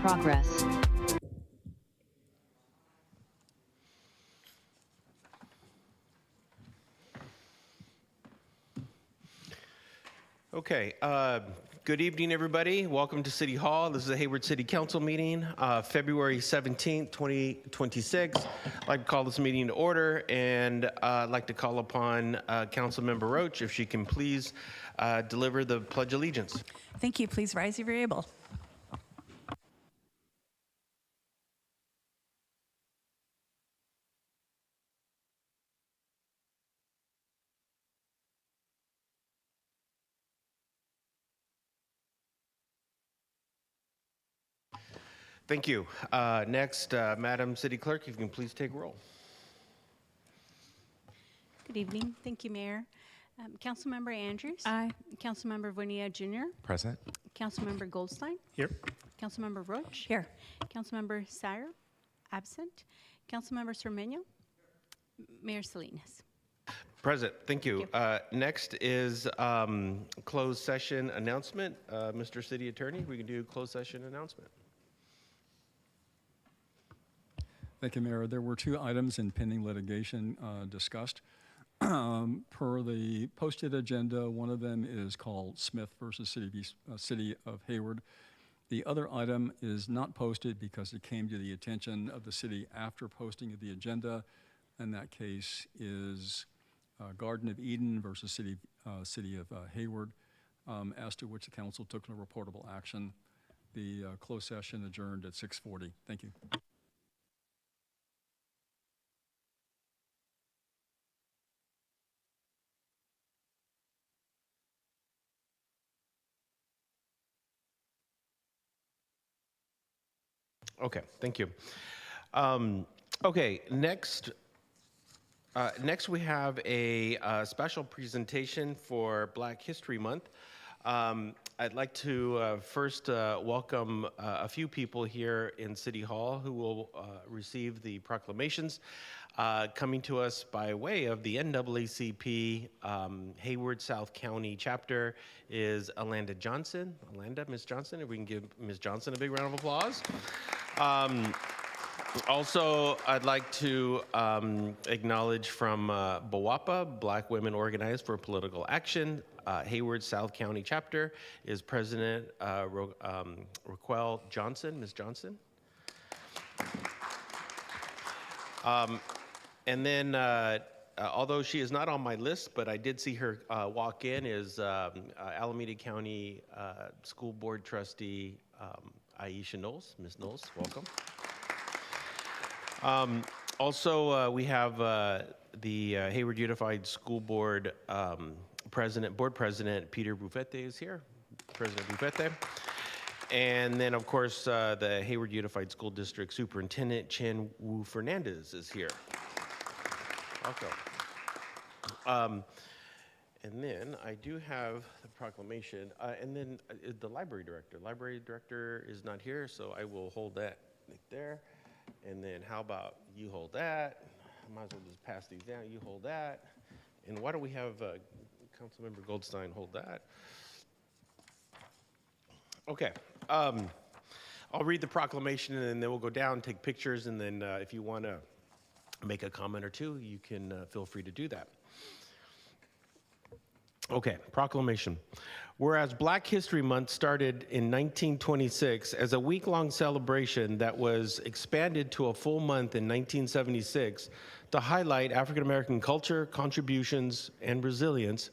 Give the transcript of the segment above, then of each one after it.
progress. Okay, good evening, everybody. Welcome to City Hall. This is a Hayward City Council meeting, February 17th, 2026. I'd like to call this meeting to order, and I'd like to call upon Councilmember Roach, if she can please deliver the Pledge of Allegiance. Thank you. Please rise if you're able. Thank you. Next, Madam City Clerk, if you can please take roll. Good evening. Thank you, Mayor. Councilmember Andrews. Aye. Councilmember Bonilla Jr. Present. Councilmember Goldstein. Here. Councilmember Roach. Here. Councilmember Sire. Absent. Councilmember Cermeño. Mayor Salinas. Present. Thank you. Thank Next is closed session announcement. Mr. City Attorney, we can do closed session announcement. Thank you, Mayor. There were two items in pending litigation discussed. Per the posted agenda, one of them is called Smith versus City of Hayward. The other item is not posted because it came to the attention of the city after posting of the agenda, and that case is Garden of Eden versus City of Hayward, as to which the council took no reportable action. The closed session adjourned at 6:40. Thank you. Okay, thank you. Okay, next we have a special presentation for Black History Month. I'd like to first welcome a few people here in City Hall who will receive the proclamations. Coming to us by way of the NAACP Hayward South County chapter is Alanda Johnson. Miss Johnson, if we can give Miss Johnson a big round of applause. Also, I'd like to acknowledge from BWAPA, Black Women Organized for Political Action. Hayward South County chapter is President Raquel Johnson. Ms. Johnson. And then, although she is not on my list, but I did see her walk in, is Alameda County School Board Trustee Aisha Knowles. Ms. Knowles, welcome. Also, we have the Hayward Unified School Board Board President Peter Buffette is here, President Buffette. And then, of course, the Hayward Unified School District Superintendent Chen Wu Fernandez is here. Welcome. And then I do have the proclamation, and then the library director. Library director is not here, so I will hold that right there. And then how about you hold that? I might as well just pass these down. You hold that. And why don't we have Councilmember Goldstein hold that? Okay. I'll read the proclamation, and then we'll go down, take pictures, and then if you want to make a comment or two, you can feel free to do that. Okay, proclamation. Whereas Black History Month started in 1926 as a week-long celebration that was expanded to a full month in 1976 to highlight African-American culture, contributions, and resilience,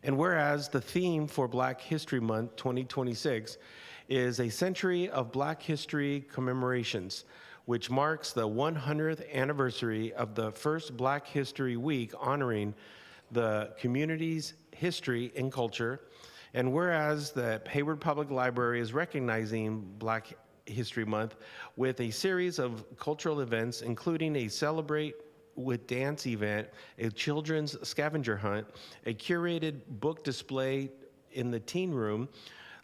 and whereas the theme for Black History Month 2026 is a century of Black history commemorations, which marks the 100th anniversary of the first Black History Week honoring the community's history and culture, and whereas the Hayward Public Library is recognizing Black History Month with a series of cultural events, including a Celebrate with Dance event, a children's scavenger hunt, a curated book display in the teen room,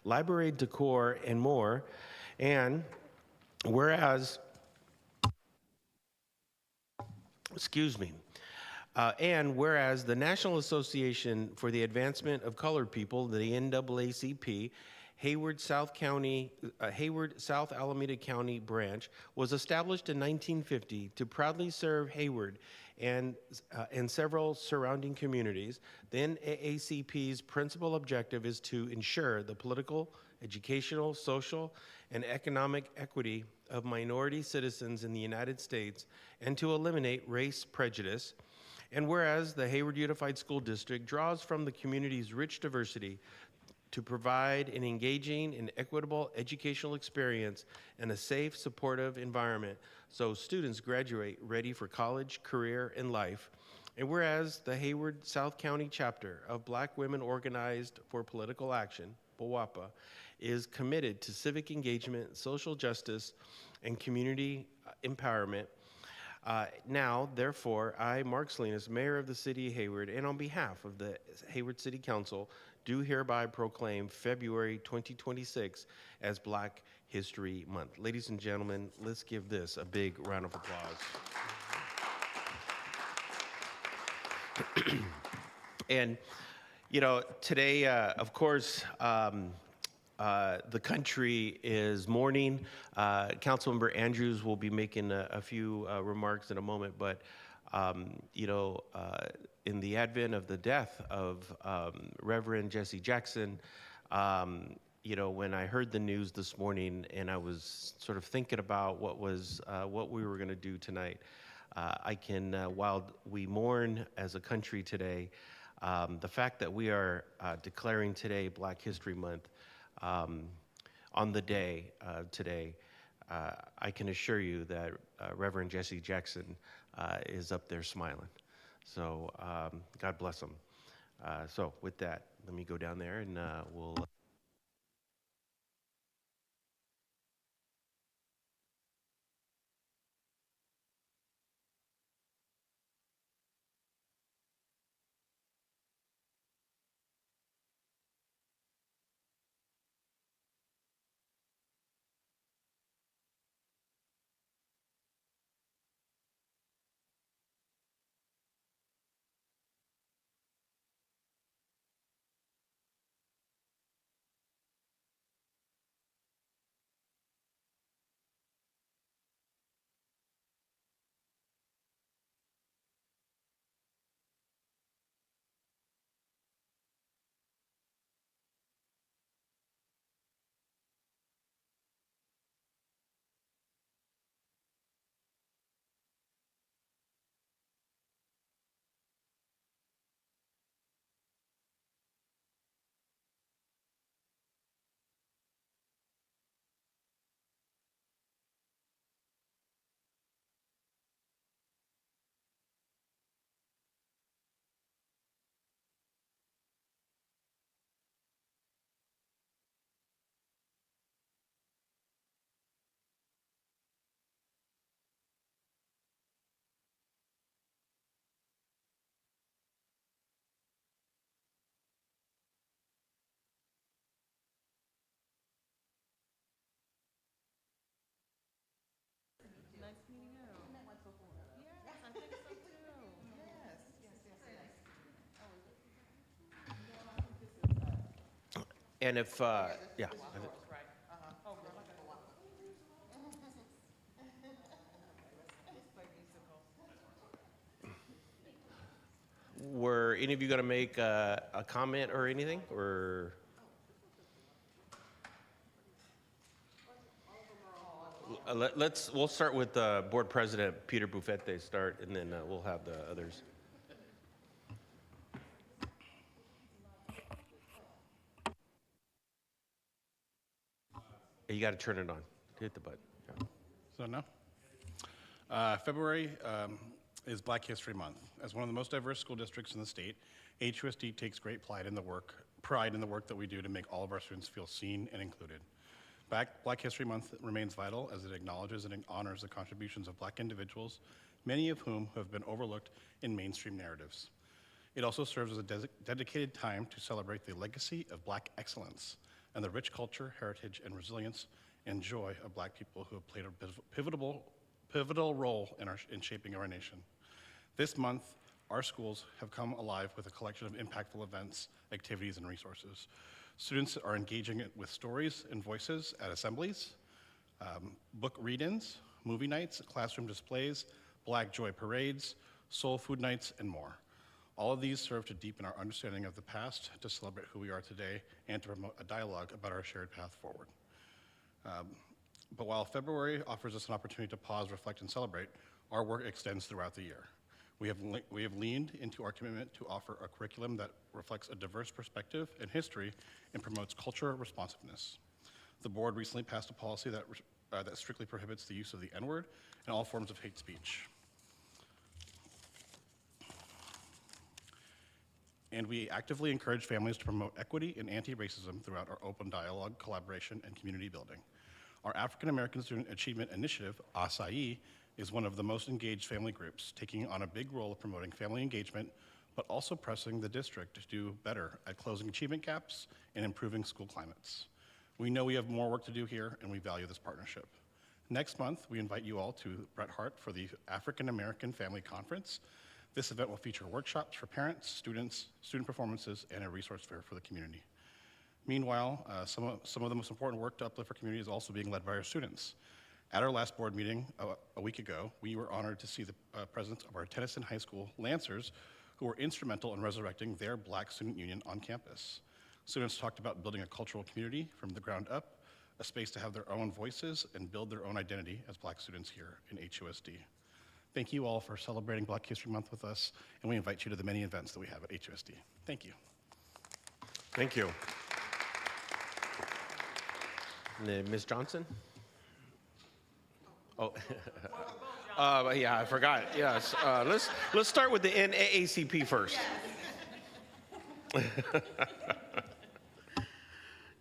library decor, and more. And whereas, and whereas the National Association for the Advancement of Colored People, the NAACP, Hayward South Alameda County branch was established in 1950 to proudly serve Hayward and several surrounding communities. The NAACP's principal objective is to ensure the political, educational, social, and economic equity of minority citizens in the United States and to eliminate race prejudice. And whereas the Hayward Unified School District draws from the community's rich diversity to provide an engaging and equitable educational experience and a safe, supportive environment so students graduate ready for college, career, and life. And whereas the Hayward South County chapter of Black Women Organized for Political Action, BWOPA, is committed to civic engagement, social justice, and community empowerment. Now, therefore, I, Mark Salinas, Mayor of the City of Hayward, and on behalf of the Hayward City Council, do hereby proclaim February 2026 as Black History Month. Ladies and gentlemen, let's give this a big round of applause. And, you know, today, of course, the country is mourning. Councilmember Andrews will be making a few remarks in a moment, but you know, in the advent of the death of Reverend Jesse Jackson, you know, when I heard the news this morning and I was sort of thinking about what we were going to do tonight, I can, while we mourn as a country today, the fact that we are declaring today Black History Month, on the day today, I can assure you that Reverend Jesse Jackson is up there smiling. So God bless him. So with that, let me go down there and we'll... And if, yeah. Were any of you going to make a comment or anything, or? We'll start with Board President Peter Buffette start, and then we'll have the others. You got to turn it on. Hit the button. Yeah. So no. February is Black History Month. As one of the most diverse school districts in the state, HUSD takes great pride in the work that we do to make all of our students feel seen and included. Black History Month remains vital as it acknowledges and honors the contributions of Black individuals, many of whom have been overlooked in mainstream narratives. It also serves as a dedicated time to celebrate the legacy of Black excellence and the rich culture, heritage, and resilience and joy of Black people who have played a pivotal role in shaping our nation. This month, our schools have come alive with a collection of impactful events, activities, and resources. Students are engaging it with stories and voices at assemblies, book read-ins, movie nights, classroom displays, Black Joy parades, soul food nights, and more. All of these serve to deepen our understanding of the past, to celebrate who we are today, and to promote a dialogue about our shared path forward. But while February offers us an opportunity to pause, reflect, and celebrate, our work extends throughout the year. We have leaned into our commitment to offer a curriculum that reflects a diverse perspective and history and promotes cultural responsiveness. The board recently passed a policy that strictly prohibits the use of the N-word and all forms of hate speech. And we actively encourage families to promote equity and anti-racism throughout our open dialogue, collaboration, and community building. Our African American Student Achievement Initiative, ASAI, is one of the most engaged family groups, taking on a big role of promoting family engagement, but also pressing the district to do better at closing achievement gaps and improving school climates. We know we have more work to do here, and we value this partnership. Next month, we invite you all to Bret Harte for the African American Family Conference. This event will feature workshops for parents, students, student performances, and a resource fair for the community. Meanwhile, some of the most important work to uplift our community is also being led by our students. At our last board meeting a week ago, we were honored to see the presence of our Tennyson High School Lancers, who were instrumental in resurrecting their Black Student Union on campus. Students talked about building a cultural community from the ground up, a space to have their own voices and build their own identity as Black students here in HUSD. Thank you all for celebrating Black History Month with us, and we invite you to the many events that we have at HUSD. Thank you. Thank you. And then Ms. Johnson? Oh, yeah, I forgot. Yes, let's start with the NAACP first.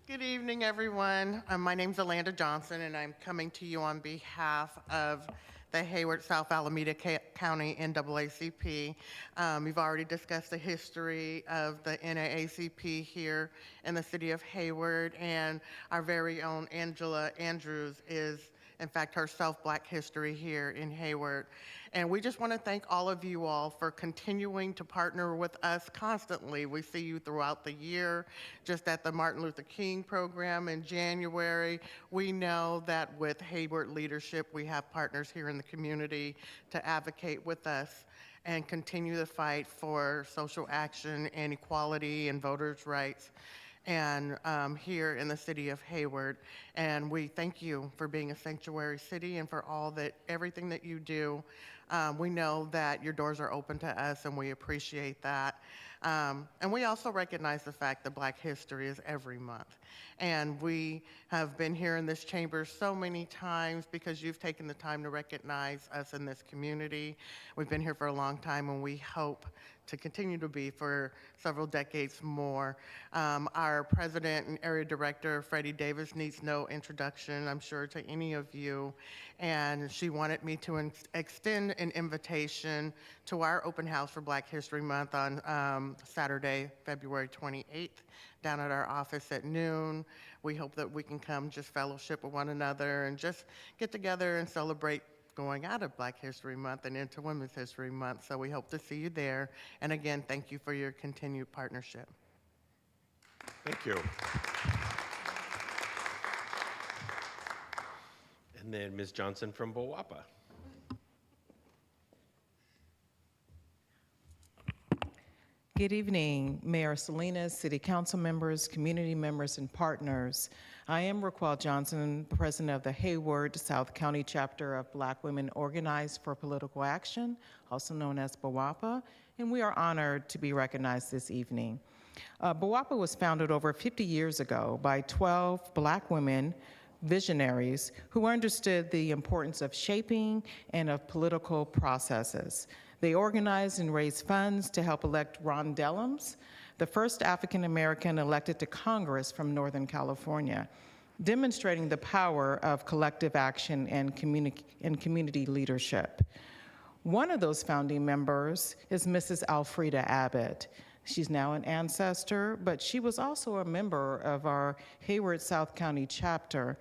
Good evening, everyone. My name's Alanda Johnson, and I'm coming to you on behalf of the Hayward South Alameda County NAACP. We've already discussed the history of the NAACP here in the city of Hayward, and our very own Angela Andrews is, in fact, herself Black history here in Hayward. And we just want to thank all of you all for continuing to partner with us constantly. We see you throughout the year, just at the Martin Luther King program in January. We know that with Hayward leadership, we have partners here in the community to advocate with us and continue the fight for social action and equality and voters' rights and here in the city of Hayward. And we thank you for being a sanctuary city and for everything that you do. We know that your doors are open to us, and we appreciate that. And we also recognize the fact that Black History is every month. And we have been here in this chamber so many times because you've taken the time to recognize us in this community. We've been here for a long time, and we hope to continue to be for several decades more. Our president and area director, Freddie Davis, needs no introduction, I'm sure, to any of you. And she wanted me to extend an invitation to our open house for Black History Month on Saturday, February 28th, down at our office at noon. We hope that we can come just fellowship with one another and just get together and celebrate going out of Black History Month and into Women's History Month. So we hope to see you there. And again, thank you for your continued partnership. Thank you. And then Ms. Johnson from Bowapa. Good evening, Mayor Salinas, City Council members, community members, and partners. I am Raquel Johnson, President of the Hayward South County Chapter of Black Women Organized for Political Action, also known as BWAPA, and we are honored to be recognized this evening. BWAPA was founded over 50 years ago by 12 Black women visionaries who understood the importance of shaping and of political processes. They organized and raised funds to help elect Ron Dellums, the first African-American elected to Congress from Northern California, demonstrating the power of collective action and community leadership. One of those founding members is Mrs. Alfreda Abbott. She's now an ancestor, but she was also a member of our Hayward South County chapter.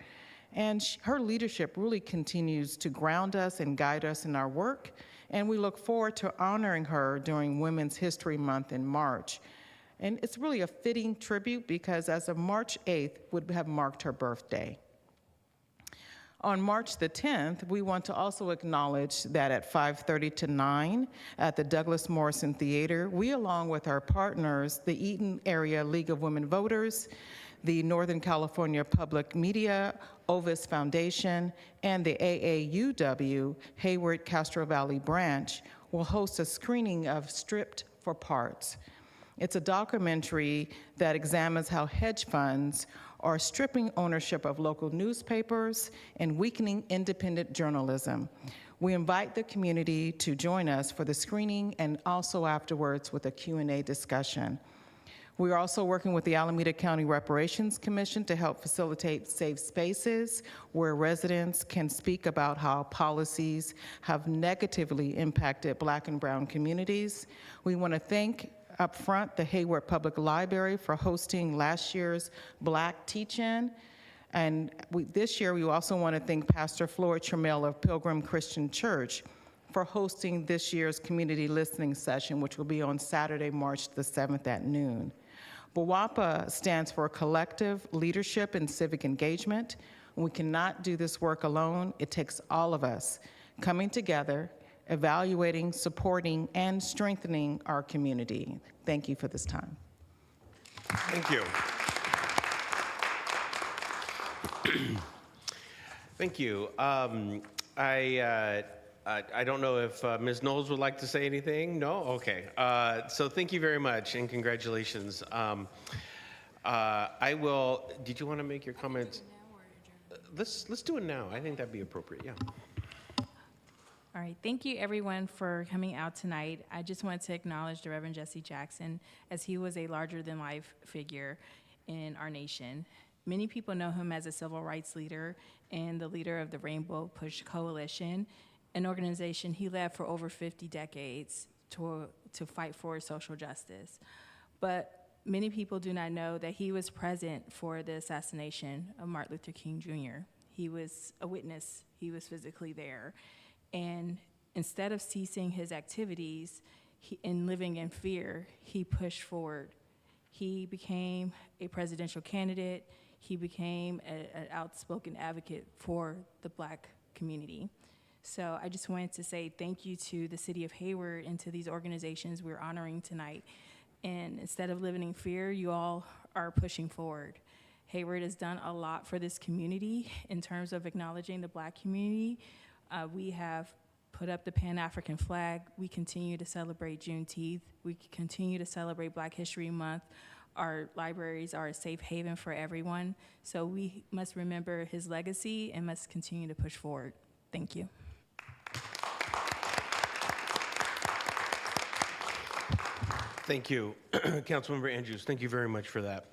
And her leadership really continues to ground us and guide us in our work. And we look forward to honoring her during Women's History Month in March. And it's really a fitting tribute because as of March 8th would have marked her birthday. On March the 10th, we want to also acknowledge that at 5:30 to 9 at the Douglas Morrison Theater, we, along with our partners, the Eaton Area League of Women Voters, the Northern California Public Media, Ovis Foundation, and the AAUW Hayward Castro Valley branch will host a screening of Stripped for Parts. It's a documentary that examines how hedge funds are stripping ownership of local newspapers and weakening independent journalism. We invite the community to join us for the screening and also afterwards with a Q&A discussion. We are also working with the Alameda County Reparations Commission to help facilitate safe spaces where residents can speak about how policies have negatively impacted Black and Brown communities. We want to thank up front the Hayward Public Library for hosting last year's Black Teach-In. And this year, we also want to thank Pastor Floyd Trammell of Pilgrim Christian Church for hosting this year's community listening session, which will be on Saturday, March the 7th at noon. BWAPA stands for Collective Leadership and Civic Engagement. We cannot do this work alone. It takes all of us coming together, evaluating, supporting, and strengthening our community. Thank you for this time. Thank you. Thank you. I don't know if Ms. Knowles would like to say anything. No? Okay. So thank you very much and congratulations. I will. Did you want to make your comments? Let's do it now. I think that'd be appropriate. Yeah. All right, thank you everyone for coming out tonight. I just want to acknowledge the Reverend Jesse Jackson, as he was a larger-than-life figure in our nation. Many people know him as a civil rights leader and the leader of the Rainbow Push Coalition, an organization he led for over 50 decades to fight for social justice. But many people do not know that he was present for the assassination of Martin Luther King Jr. He was a witness. He was physically there. And instead of ceasing his activities and living in fear, he pushed forward. He became a presidential candidate. He became an outspoken advocate for the Black community. So I just wanted to say thank you to the city of Hayward and to these organizations we're honoring tonight. And instead of living in fear, you all are pushing forward. Hayward has done a lot for this community in terms of acknowledging the Black community. We have put up the Pan-African flag. We continue to celebrate Juneteenth. We continue to celebrate Black History Month. Our libraries are a safe haven for everyone. So we must remember his legacy and must continue to push forward. Thank you. Thank you, Councilmember Andrews. Thank you very much for that.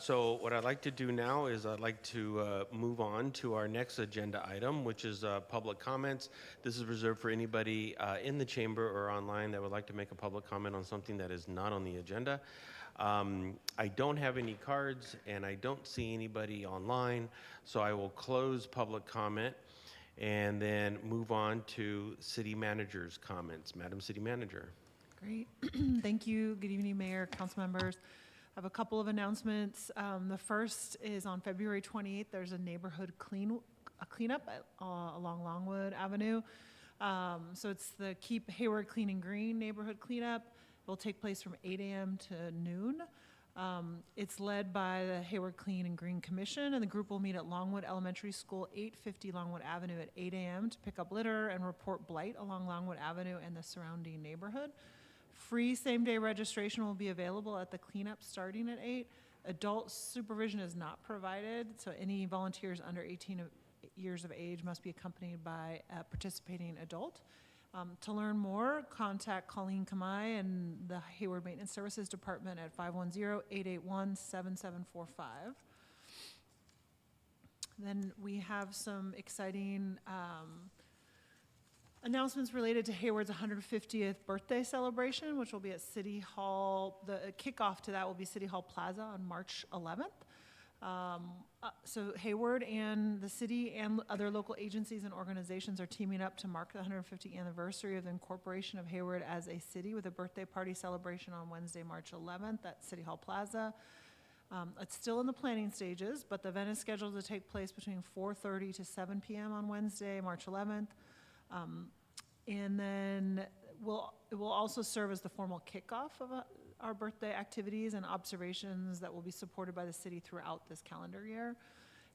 So what I'd like to do now is I'd like to move on to our next agenda item, which is public comments. This is reserved for anybody in the chamber or online that would like to make a public comment on something that is not on the agenda. I don't have any cards and I don't see anybody online, so I will close public comment and then move on to city manager's comments. Madam City Manager. Great. Thank you. Good evening, Mayor, council members. I have a couple of announcements. The first is on February 28th, there's a neighborhood cleanup along Longwood Avenue. So it's the Keep Hayward Clean and Green neighborhood cleanup. It will take place from 8 a.m. to noon. It's led by the Hayward Clean and Green Commission, and the group will meet at Longwood Elementary School, 850 Longwood Avenue at 8 a.m. to pick up litter and report blight along Longwood Avenue and the surrounding neighborhood. Free same-day registration will be available at the cleanup starting at 8. Adult supervision is not provided, so any volunteers under 18 years of age must be accompanied by a participating adult. To learn more, contact Colleen Kamai and the Hayward Maintenance Services Department at 510-881-7745. Then we have some exciting announcements related to Hayward's 150th birthday celebration, which will be at City Hall. The kickoff to that will be City Hall Plaza on March 11th. So Hayward and the city and other local agencies and organizations are teaming up to mark the 150th anniversary of the incorporation of Hayward as a city with a birthday party celebration on Wednesday, March 11th at City Hall Plaza. It's still in the planning stages, but the event is scheduled to take place between 4:30 to 7 p.m. on Wednesday, March 11th. And then it will also serve as the formal kickoff of our birthday activities and observations that will be supported by the city throughout this calendar year.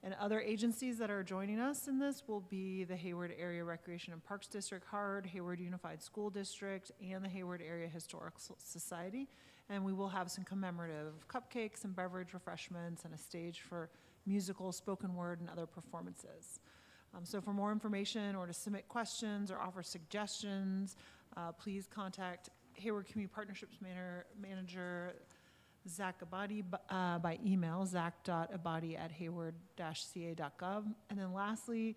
And other agencies that are joining us in this will be the Hayward Area Recreation and Parks District, HARD, Hayward Unified School District, and the Hayward Area Historical Society. And we will have some commemorative cupcakes and beverage refreshments and a stage for musical, spoken word, and other performances. So for more information or to submit questions or offer suggestions, please contact Hayward Community Partnerships Manager Zach Abadi by email, zach.abadi@hayward-ca.gov. And then lastly,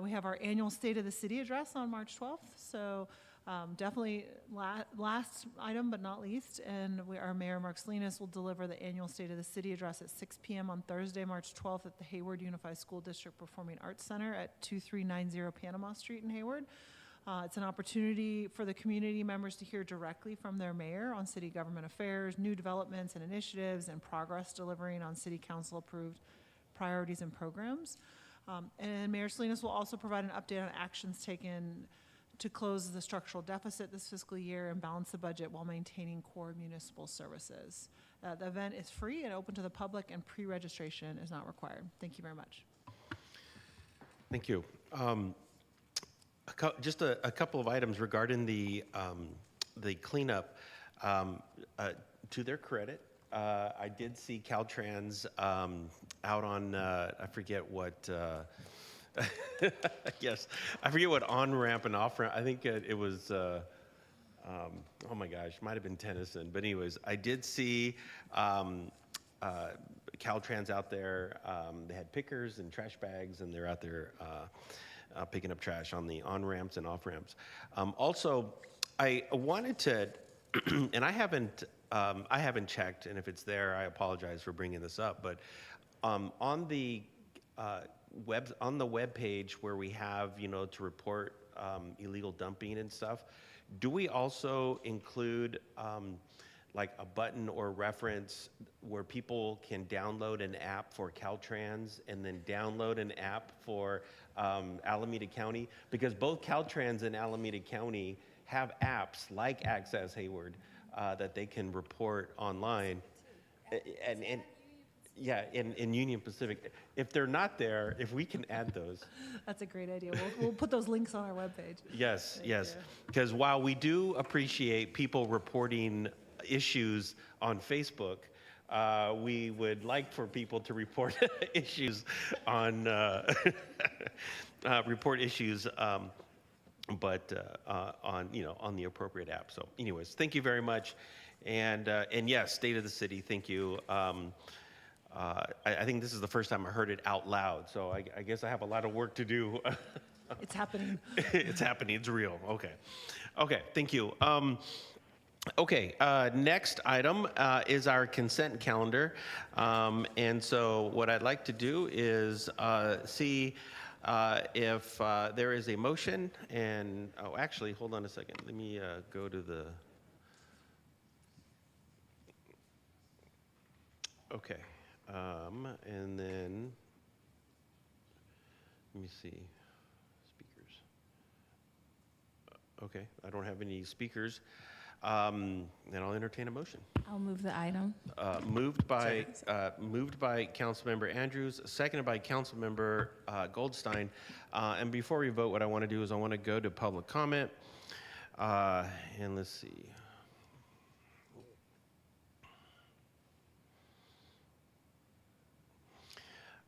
we have our annual State of the City address on March 12th. So definitely last item but not least, and our Mayor Mark Salinas will deliver the annual State of the City address at 6 p.m. on Thursday, March 12th at the Hayward Unified School District Performing Arts Center at 2390 Panama Street in Hayward. It's an opportunity for the community members to hear directly from their mayor on city government affairs, new developments and initiatives, and progress delivering on city council approved priorities and programs. And Mayor Salinas will also provide an update on actions taken to close the structural deficit this fiscal year and balance the budget while maintaining core municipal services. The event is free and open to the public, and pre-registration is not required. Thank you very much. Thank you. Just a couple of items regarding the cleanup. To their credit, I did see Caltrans out on, I forget what, yes, I forget what on-ramp and off-ramp, I think it was, oh my gosh, might have been Tennyson. But anyways, I did see Caltrans out there. They had pickers and trash bags, and they're out there picking up trash on the on-ramps and off-ramps. Also, I wanted to, and I haven't checked, and if it's there, I apologize for bringing this up, but on the web page where we have, to report illegal dumping and stuff, do we also include like a button or reference where people can download an app for Caltrans and then download an app for Alameda County? Because both Caltrans and Alameda County have apps like Access Hayward that they can report online. And yeah, in Union Pacific. If they're not there, if we can add those. That's a great idea. We'll put those links on our webpage. Yes, yes. Because while we do appreciate people reporting issues on Facebook, we would like for people to report issues on but on the appropriate app. So, anyways, thank you very much, and yes, State of the City. Thank you. I think this is the first time I heard it out loud, so I guess I have a lot of work to do. It's happening. It's happening. It's real. Okay. Okay. Thank you. Okay, next item is our consent calendar. And so what I'd like to do is see if there is a motion. And, oh, actually, hold on a second. Let me go to the, okay. And then, let me see, speakers. Okay, I don't have any speakers. Then I'll entertain a motion. I'll move the item. Moved by Councilmember Andrews, seconded by Councilmember Goldstein. And before we vote, what I want to do is I want to go to public comment. And let's see.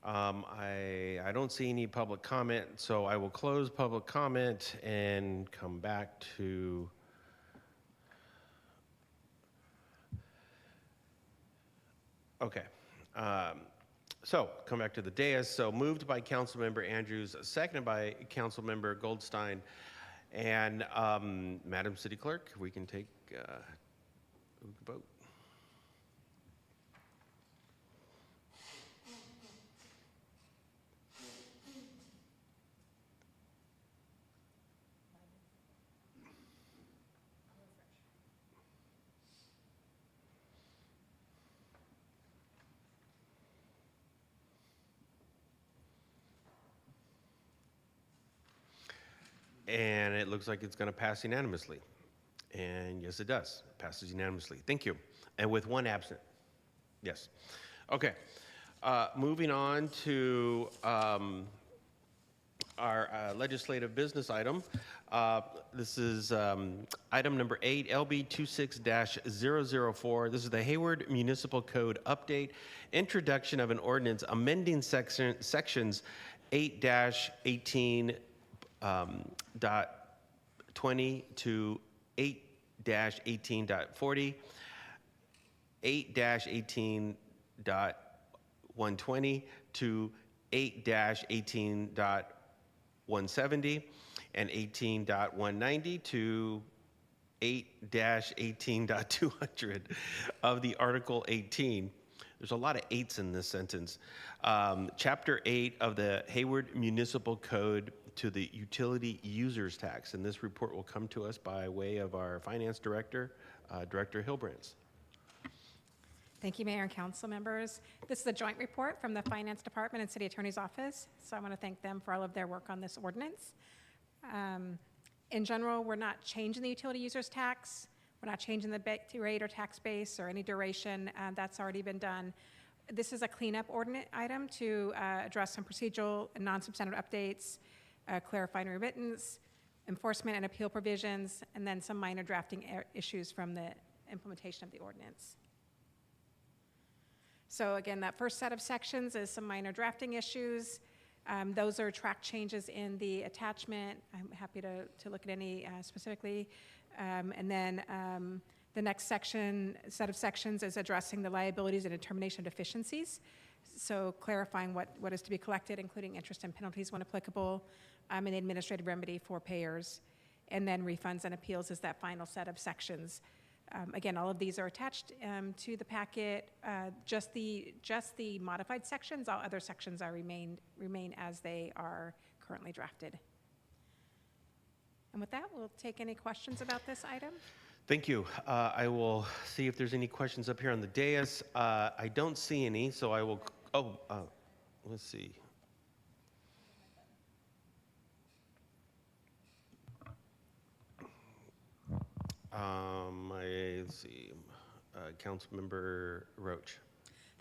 I don't see any public comment, so I will close public comment and come back to. Okay, so come back to the dais. So moved by Councilmember Andrews, seconded by Councilmember Goldstein. And Madam City Clerk, we can take vote. And it looks like it's going to pass unanimously. And yes, it does. It passes unanimously. Thank you. And with one absent. Yes. Okay. Moving on to our legislative business item. This is item number 8, LB 26-004. This is the Hayward Municipal Code update, introduction of an ordinance amending sections 8-18 .20 to 8-18.40, 8-18.120 to 8-18.170, and 18.190 to 8-18.200 of the Article 18. There's a lot of 8s in this sentence. Chapter 8 of the Hayward Municipal Code to the utility users tax. And this report will come to us by way of our finance director, Director Hilbrands. Thank you, Mayor and council members. This is a joint report from the Finance Department and City Attorney's Office, so I want to thank them for all of their work on this ordinance. In general, we're not changing the utility users tax. We're not changing the rate or tax base or any duration. That's already been done. This is a cleanup ordinance item to address some procedural and non-substantive updates, clarifying remittance, enforcement and appeal provisions, and then some minor drafting issues from the implementation of the ordinance. So again, that first set of sections is some minor drafting issues. Those are track changes in the attachment. I'm happy to look at any specifically. And then the next set of sections is addressing the liabilities and determination of deficiencies. So clarifying what is to be collected, including interest and penalties when applicable, and the administrative remedy for payers. And then refunds and appeals is that final set of sections. Again, all of these are attached to the packet. Just the modified sections, all other sections are remain as they are currently drafted. And with that, we'll take any questions about this item. Thank you. I will see if there's any questions up here on the dais. I don't see any, so I will, let's see. Let's see, Councilmember Roach.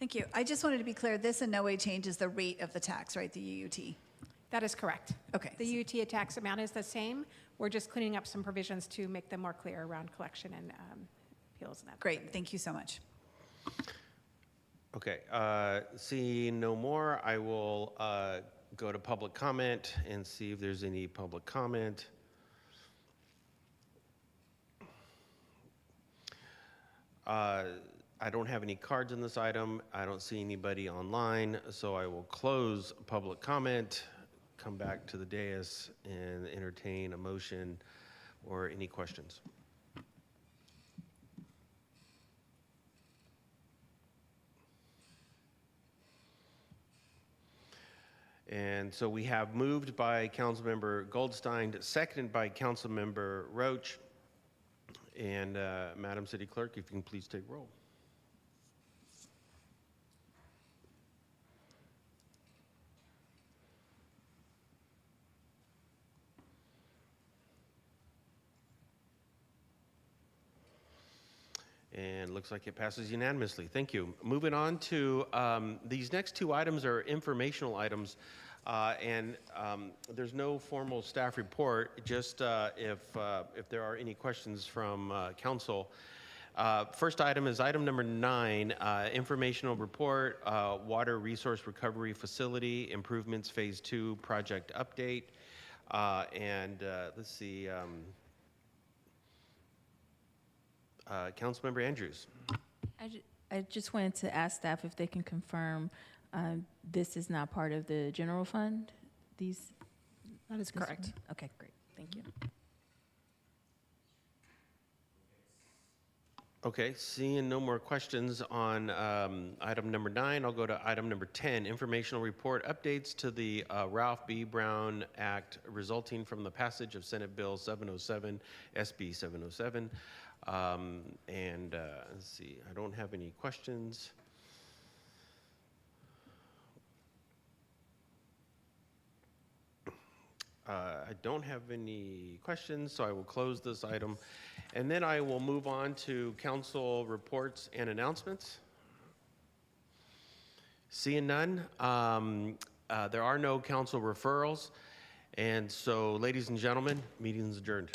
Thank you. I just wanted to be clear, this in no way changes the rate of the tax, right, the UUT? That is correct. Okay. The UUT tax amount is the same. We're just cleaning up some provisions to make them more clear around collection and appeals and that. Great, thank you so much. Okay, seeing no more, I will go to public comment and see if there's any public comment. I don't have any cards on this item. I don't see anybody online, so I will close public comment, come back to the dais, and entertain a motion or any questions. And so we have moved by Councilmember Goldstein, seconded by Councilmember Roach. And Madam City Clerk, if you can please take roll. And looks like it passes unanimously. Thank you. Moving on to these next two items are informational items. There's no formal staff report, just if there are any questions from council. First item is item number 9, informational report, water resource recovery facility improvements phase 2 project update. Let's see, Councilmember Andrews. I just wanted to ask staff if they can confirm this is not part of the general fund? That is correct. Okay, great. Thank you. Okay, seeing no more questions on item number 9, I'll go to item number 10, informational report updates to the Ralph B. Brown Act resulting from the passage of Senate Bill 707, SB 707. Let's see, I don't have any questions. I I don't have any questions, so I will close this item. And then I will move on to council reports and announcements. Seeing none, there are no council referrals. And so, ladies and gentlemen, meeting is adjourned.